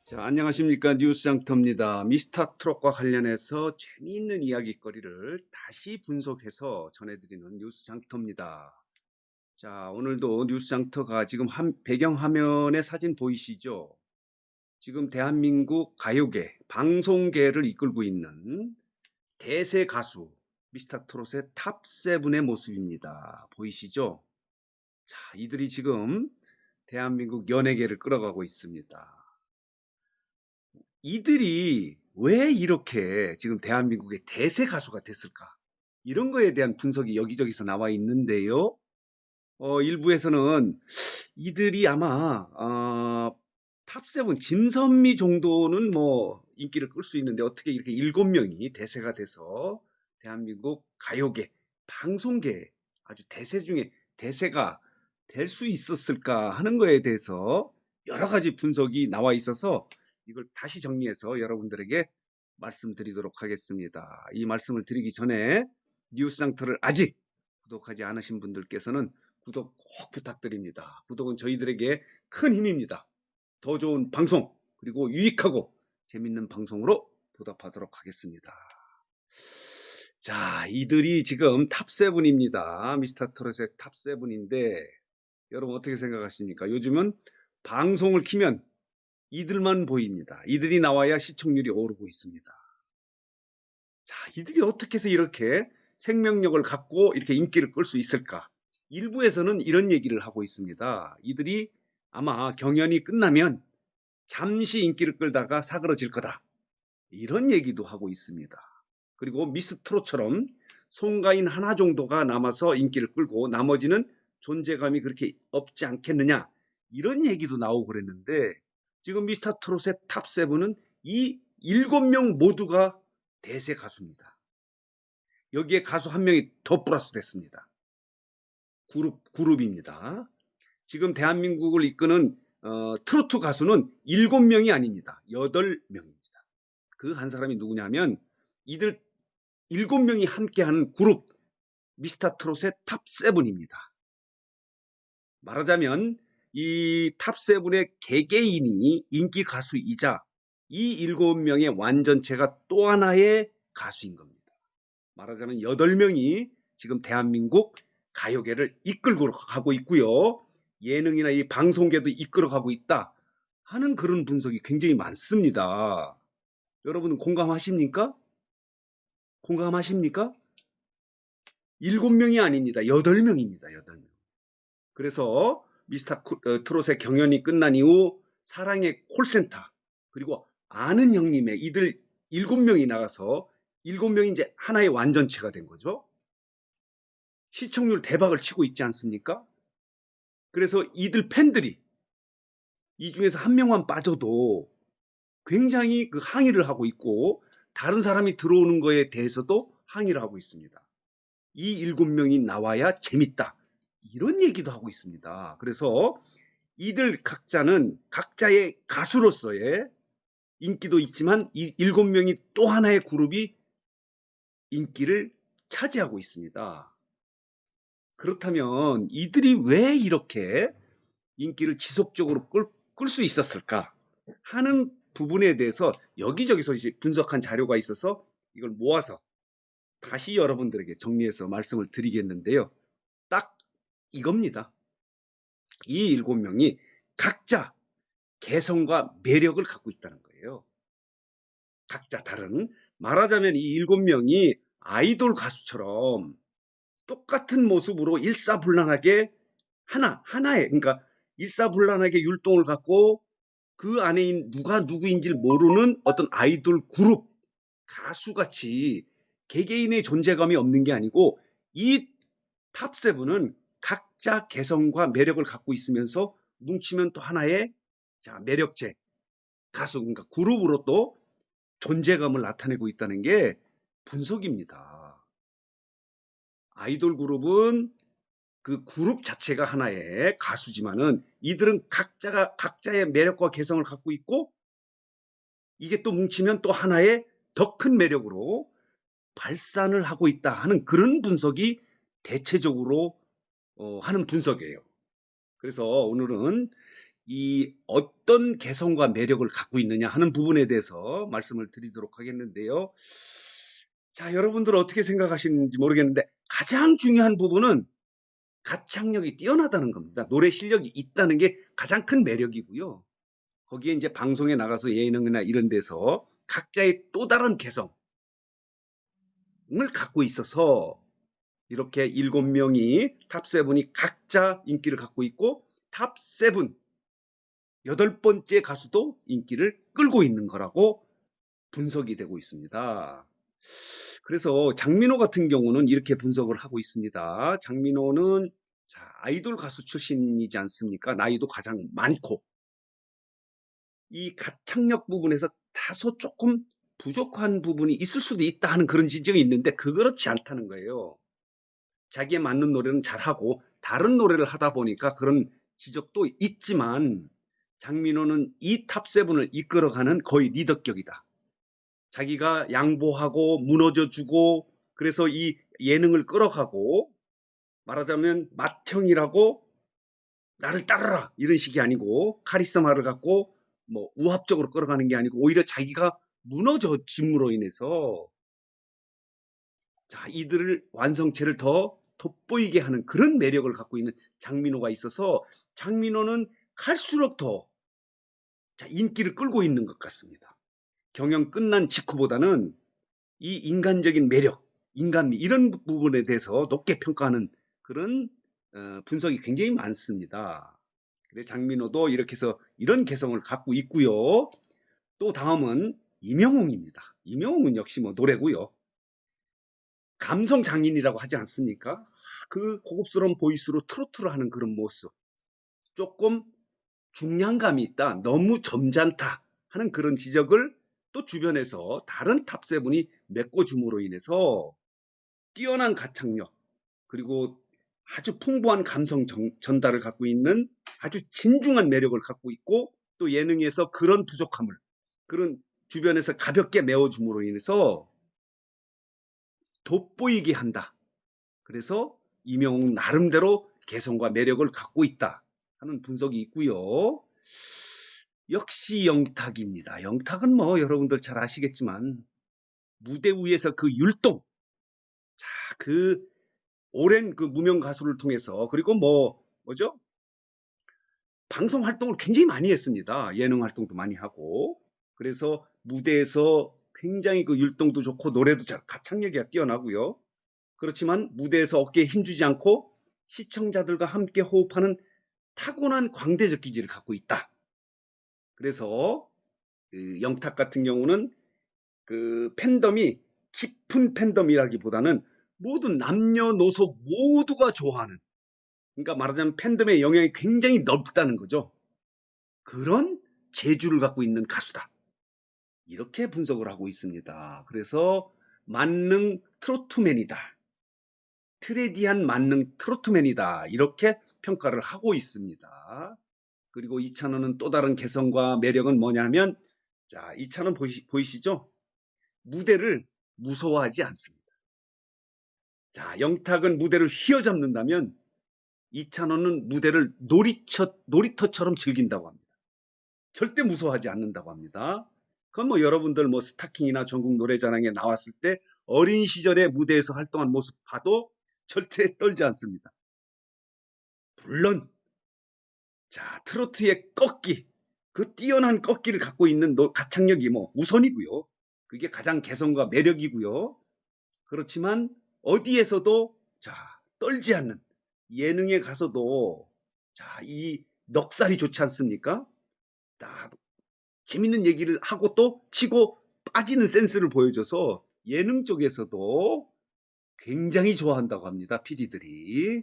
자, 안녕하십니까. 뉴스장터입니다. 미스터 트롯과 관련해서 재미있는 이야기거리를 다시 분석해서 전해드리는 뉴스장터입니다. 자, 오늘도 뉴스장터가 지금 배경화면에 사진 보이시죠? 지금 대한민국 가요계, 방송계를 이끌고 있는 대세 가수 미스터 트롯의 탑7의 모습입니다. 보이시죠? 자, 이들이 지금 대한민국 연예계를 끌어가고 있습니다. 이들이 왜 이렇게 지금 대한민국의 대세 가수가 됐을까? 이런 거에 대한 분석이 여기저기서 나와 있는데요. 일부에서는 이들이 아마 탑세븐 진선미 정도는 뭐 인기를 끌 수 있는데 어떻게 이렇게 7명이 대세가 돼서 대한민국 가요계, 방송계 아주 대세 중에 대세가 될 수 있었을까 하는 거에 대해서 여러 가지 분석이 나와 있어서 이걸 다시 정리해서 여러분들에게 말씀드리도록 하겠습니다. 이 말씀을 드리기 전에 뉴스장터를 아직 구독하지 않으신 분들께서는 구독 꼭 부탁드립니다. 구독은 저희들에게 큰 힘입니다. 더 좋은 방송 그리고 유익하고 재밌는 방송으로 보답하도록 하겠습니다. 자, 이들이 지금 탑7입니다. 미스터 트롯의 탑7인데 여러분 어떻게 생각하십니까? 요즘은 방송을 키면 이들만 보입니다. 이들이 나와야 시청률이 오르고 있습니다. 자, 이들이 어떻게 해서 이렇게 생명력을 갖고 이렇게 인기를 끌 수 있을까? 일부에서는 이런 얘기를 하고 있습니다. 이들이 아마 경연이 끝나면 잠시 인기를 끌다가 사그러질 거다. 이런 얘기도 하고 있습니다. 그리고 미스 트롯처럼 송가인 하나 정도가 남아서 인기를 끌고 나머지는 존재감이 그렇게 없지 않겠느냐. 이런 얘기도 나오고 그랬는데 지금 미스터 트롯의 탑7은 이 7명 모두가 대세 가수입니다. 여기에 가수 한 명이 더 플러스 됐습니다. 그룹입니다. 지금 대한민국을 이끄는 트로트 가수는 7명이 아닙니다. 8명입니다. 그 한 사람이 누구냐면 이들 7명이 함께하는 그룹 미스터 트롯의 탑7입니다. 말하자면 이 탑7의 개개인이 인기 가수이자 이 7명의 완전체가 또 하나의 가수인 겁니다. 말하자면 8명이 지금 대한민국 가요계를 이끌고 가고 있고요. 예능이나 이 방송계도 이끌어가고 있다 하는 그런 분석이 굉장히 많습니다. 여러분 공감하십니까? 공감하십니까? 7명이 아닙니다. 8명입니다. 8명. 그래서 미스터 트롯의 경연이 끝난 이후 사랑의 콜센터 그리고 아는 형님의 이들 7명이 나가서 7명이 이제 하나의 완전체가 된 거죠. 시청률 대박을 치고 있지 않습니까? 그래서 이들 팬들이 이 중에서 한 명만 빠져도 굉장히 그 항의를 하고 있고 다른 사람이 들어오는 거에 대해서도 항의를 하고 있습니다. 이 7명이 나와야 재밌다. 이런 얘기도 하고 있습니다. 그래서 이들 각자는 각자의 가수로서의 인기도 있지만 이 7명이 또 하나의 그룹이 인기를 차지하고 있습니다. 그렇다면 이들이 왜 이렇게 인기를 지속적으로 끌 수 있었을까 하는 부분에 대해서 여기저기서 이제 분석한 자료가 있어서 이걸 모아서 다시 여러분들에게 정리해서 말씀을 드리겠는데요. 딱 이겁니다. 이 7명이 각자 개성과 매력을 갖고 있다는 거예요. 각자 다른. 말하자면 이 7명이 아이돌 가수처럼 똑같은 모습으로 일사불란하게 하나의 그러니까 일사불란하게 율동을 갖고 그 안에 누가 누구인지를 모르는 어떤 아이돌 그룹 가수같이 개개인의 존재감이 없는 게 아니고 이 탑세븐은 각자 개성과 매력을 갖고 있으면서 뭉치면 또 하나의 매력제 가수 그러니까 그룹으로 또 존재감을 나타내고 있다는 게 분석입니다. 아이돌 그룹은 그 그룹 자체가 하나의 가수지만은 이들은 각자가 각자의 매력과 개성을 갖고 있고 이게 또 뭉치면 또 하나의 더 큰 매력으로 발산을 하고 있다 하는 그런 분석이 대체적으로 하는 분석이에요. 그래서 오늘은 이 어떤 개성과 매력을 갖고 있느냐 하는 부분에 대해서 말씀을 드리도록 하겠는데요. 자, 여러분들 어떻게 생각하시는지 모르겠는데 가장 중요한 부분은 가창력이 뛰어나다는 겁니다. 노래 실력이 있다는 게 가장 큰 매력이고요. 거기에 이제 방송에 나가서 예능이나 이런 데서 각자의 또 다른 개성을 갖고 있어서 이렇게 7명이 탑7이 각자 인기를 갖고 있고 탑7 8번째 가수도 인기를 끌고 있는 거라고 분석이 되고 있습니다. 그래서 장민호 같은 경우는 이렇게 분석을 하고 있습니다. 장민호는 아이돌 가수 출신이지 않습니까? 나이도 가장 많고 이 가창력 부분에서 다소 조금 부족한 부분이 있을 수도 있다 하는 그런 지적이 있는데 그렇지 않다는 거예요. 자기에 맞는 노래는 잘하고 다른 노래를 하다 보니까 그런 지적도 있지만 장민호는 이 탑7을 이끌어가는 거의 리더격이다. 자기가 양보하고 무너져주고 그래서 이 예능을 끌어가고 말하자면 맏형이라고 나를 따르라 이런 식이 아니고 카리스마를 갖고 뭐 우합적으로 끌어가는 게 아니고 오히려 자기가 무너져짐으로 인해서 이들을 완성체를 더 돋보이게 하는 그런 매력을 갖고 있는 장민호가 있어서 장민호는 갈수록 더 인기를 끌고 있는 것 같습니다. 경연 끝난 직후보다는 이 인간적인 매력, 인간미 이런 부분에 대해서 높게 평가하는 그런 분석이 굉장히 많습니다. 그래서 장민호도 이렇게 해서 이런 개성을 갖고 있고요. 또 다음은 임영웅입니다. 임영웅은 역시 뭐 노래고요. 감성 장인이라고 하지 않습니까? 그 고급스러운 보이스로 트로트를 하는 그런 모습. 조금 중량감이 있다. 너무 점잖다. 하는 그런 지적을 또 주변에서 다른 탑7이 메꿔줌으로 인해서 뛰어난 가창력 그리고 아주 풍부한 감성 전달을 갖고 있는 아주 진중한 매력을 갖고 있고 또 예능에서 그런 부족함을 그런 주변에서 가볍게 메워줌으로 인해서 돋보이게 한다. 그래서 임영웅 나름대로 개성과 매력을 갖고 있다 하는 분석이 있고요. 역시 영탁입니다. 영탁은 뭐 여러분들 잘 아시겠지만 무대 위에서 그 율동, 그 오랜 그 무명 가수를 통해서 그리고 뭐죠? 방송 활동을 굉장히 많이 했습니다. 예능 활동도 많이 하고 그래서 무대에서 굉장히 그 율동도 좋고 노래도 잘 가창력이 뛰어나고요. 그렇지만 무대에서 어깨에 힘주지 않고 시청자들과 함께 호흡하는 타고난 광대적 기질을 갖고 있다. 그래서 그 영탁 같은 경우는 그 팬덤이 깊은 팬덤이라기보다는 모든 남녀노소 모두가 좋아하는 그러니까 말하자면 팬덤의 영향이 굉장히 넓다는 거죠. 그런 재주를 갖고 있는 가수다. 이렇게 분석을 하고 있습니다. 그래서 만능 트로트맨이다. 트레디한 만능 트로트맨이다. 이렇게 평가를 하고 있습니다. 그리고 이찬원은 또 다른 개성과 매력은 뭐냐면 이찬원 보이시죠? 무대를 무서워하지 않습니다. 영탁은 무대를 휘어잡는다면 이찬원은 무대를 놀이터처럼 즐긴다고 합니다. 절대 무서워하지 않는다고 합니다. 그건 뭐 여러분들 뭐 스타킹이나 전국 노래자랑에 나왔을 때 어린 시절에 무대에서 활동한 모습 봐도 절대 떨지 않습니다. 물론 트로트의 꺾기, 그 뛰어난 꺾기를 갖고 있는 가창력이 뭐 우선이고요. 그게 가장 개성과 매력이고요. 그렇지만 어디에서도 떨지 않는 예능에 가서도 이 넉살이 좋지 않습니까? 재밌는 얘기를 하고 또 치고 빠지는 센스를 보여줘서 예능 쪽에서도 굉장히 좋아한다고 합니다. PD들이.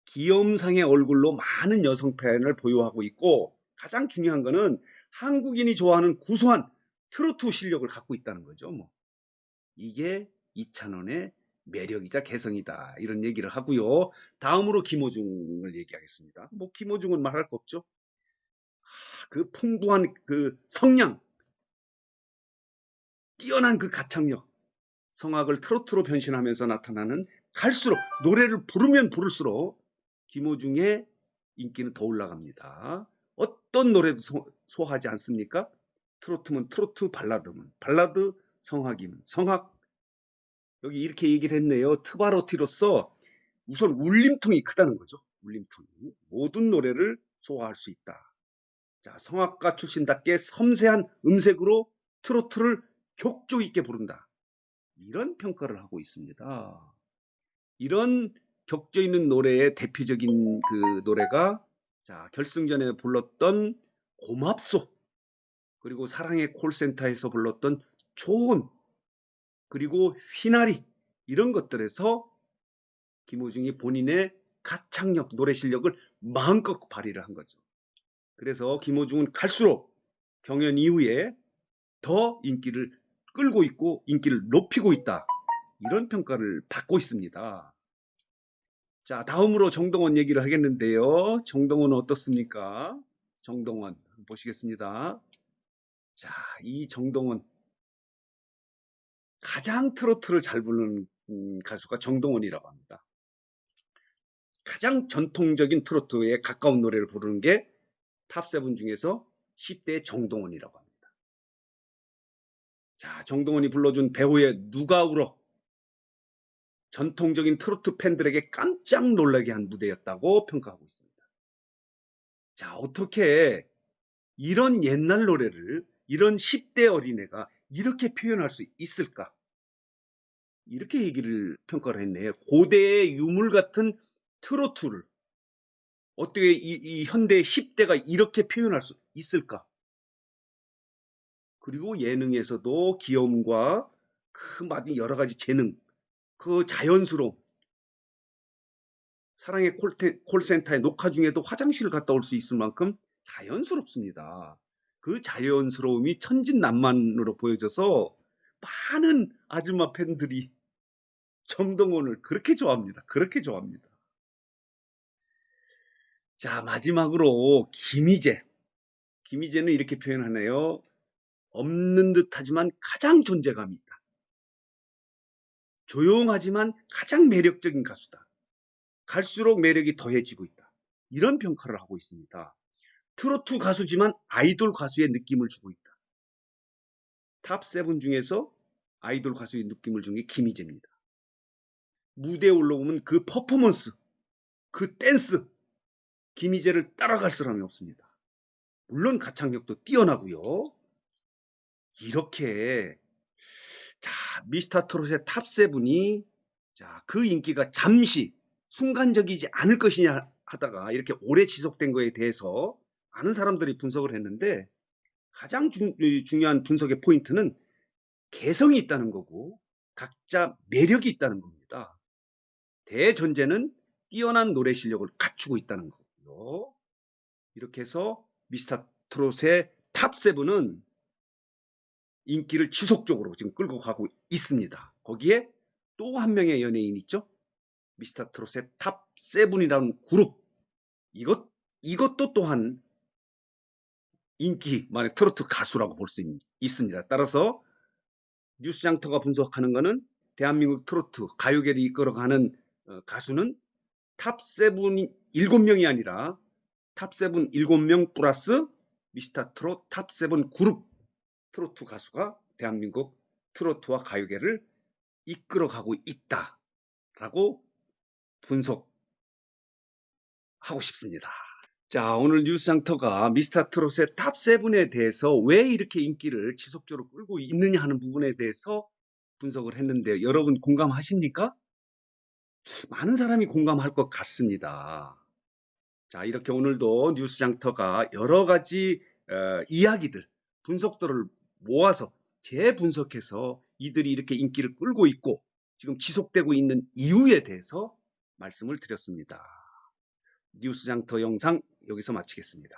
귀염상의 얼굴로 많은 여성 팬을 보유하고 있고 가장 중요한 거는 한국인이 좋아하는 구수한 트로트 실력을 갖고 있다는 거죠. 이게 이찬원의 매력이자 개성이다. 이런 얘기를 하고요. 다음으로 김호중을 얘기하겠습니다. 김호중은 말할 거 없죠. 그 풍부한 그 성량, 뛰어난 그 가창력, 성악을 트로트로 변신하면서 나타나는 갈수록 노래를 부르면 부를수록 김호중의 인기는 더 올라갑니다. 어떤 노래도 소화하지 않습니까? 트로트면 트로트, 발라드면 발라드, 성악이면 성악. 여기 이렇게 얘기를 했네요. 트바로티로서 우선 울림통이 크다는 거죠. 울림통이. 모든 노래를 소화할 수 있다. 자, 성악가 출신답게 섬세한 음색으로 트로트를 격조 있게 부른다. 이런 평가를 하고 있습니다. 이런 격조 있는 노래의 대표적인 그 노래가 자, 결승전에 불렀던 고맙소, 그리고 사랑의 콜센터에서 불렀던 좋은, 그리고 휘나리, 이런 것들에서 김호중이 본인의 가창력, 노래 실력을 마음껏 발휘를 한 거죠. 그래서 김호중은 갈수록 경연 이후에 더 인기를 끌고 있고 인기를 높이고 있다. 이런 평가를 받고 있습니다. 자, 다음으로 정동원 얘기를 하겠는데요. 정동원은 어떻습니까? 정동원 보시겠습니다. 자, 이 정동원, 가장 트로트를 잘 부르는 가수가 정동원이라고 합니다. 가장 전통적인 트로트에 가까운 노래를 부르는 게 탑7 중에서 10대 정동원이라고 합니다. 자, 정동원이 불러준 배우의 누가 울어, 전통적인 트로트 팬들에게 깜짝 놀라게 한 무대였다고 평가하고 있습니다. 자, 어떻게 이런 옛날 노래를 이런 10대 어린애가 이렇게 표현할 수 있을까? 이렇게 얘기를 평가를 했네요. 고대의 유물 같은 트로트를 어떻게 이 현대 10대가 이렇게 표현할 수 있을까? 그리고 예능에서도 귀여움과 그 많은 여러 가지 재능, 그 자연스러움, 사랑의 콜센터의 녹화 중에도 화장실을 갔다 올 수 있을 만큼 자연스럽습니다. 그 자연스러움이 천진난만으로 보여져서 많은 아줌마 팬들이 정동원을 그렇게 좋아합니다. 그렇게 좋아합니다. 자, 마지막으로 김희재. 김희재는 이렇게 표현하네요. 없는 듯하지만 가장 존재감이 있다. 조용하지만 가장 매력적인 가수다. 갈수록 매력이 더해지고 있다. 이런 평가를 하고 있습니다. 트로트 가수지만 아이돌 가수의 느낌을 주고 있다. 탑7 중에서 아이돌 가수의 느낌을 준 게 김희재입니다. 무대에 올라오면 그 퍼포먼스, 그 댄스, 김희재를 따라갈 사람이 없습니다. 물론 가창력도 뛰어나고요. 이렇게 자, 미스터 트롯의 탑7이 자, 그 인기가 잠시 순간적이지 않을 것이냐 하다가 이렇게 오래 지속된 거에 대해서 많은 사람들이 분석을 했는데 가장 중요한 분석의 포인트는 개성이 있다는 거고 각자 매력이 있다는 겁니다. 대전제는 뛰어난 노래 실력을 갖추고 있다는 거고요. 이렇게 해서 미스터 트롯의 탑7은 인기를 지속적으로 지금 끌고 가고 있습니다. 거기에 또 한 명의 연예인 있죠. 미스터 트롯의 탑7이라는 그룹. 이것도 또한 인기 만의 트로트 가수라고 볼 수 있습니다. 따라서 뉴스장터가 분석하는 것은 대한민국 트로트 가요계를 이끌어가는 가수는 탑7 7명이 아니라 탑7 7명 플러스 미스터 트롯 탑7 그룹 트로트 가수가 대한민국 트로트와 가요계를 이끌어가고 있다라고 분석하고 싶습니다. 자, 오늘 뉴스장터가 미스터 트롯의 탑7에 대해서 왜 이렇게 인기를 지속적으로 끌고 있느냐 하는 부분에 대해서 분석을 했는데요. 여러분 공감하십니까? 많은 사람이 공감할 것 같습니다. 자, 이렇게 오늘도 뉴스장터가 여러 가지 이야기들, 분석들을 모아서 재분석해서 이들이 이렇게 인기를 끌고 있고 지금 지속되고 있는 이유에 대해서 말씀을 드렸습니다. 뉴스장터 영상 여기서 마치겠습니다.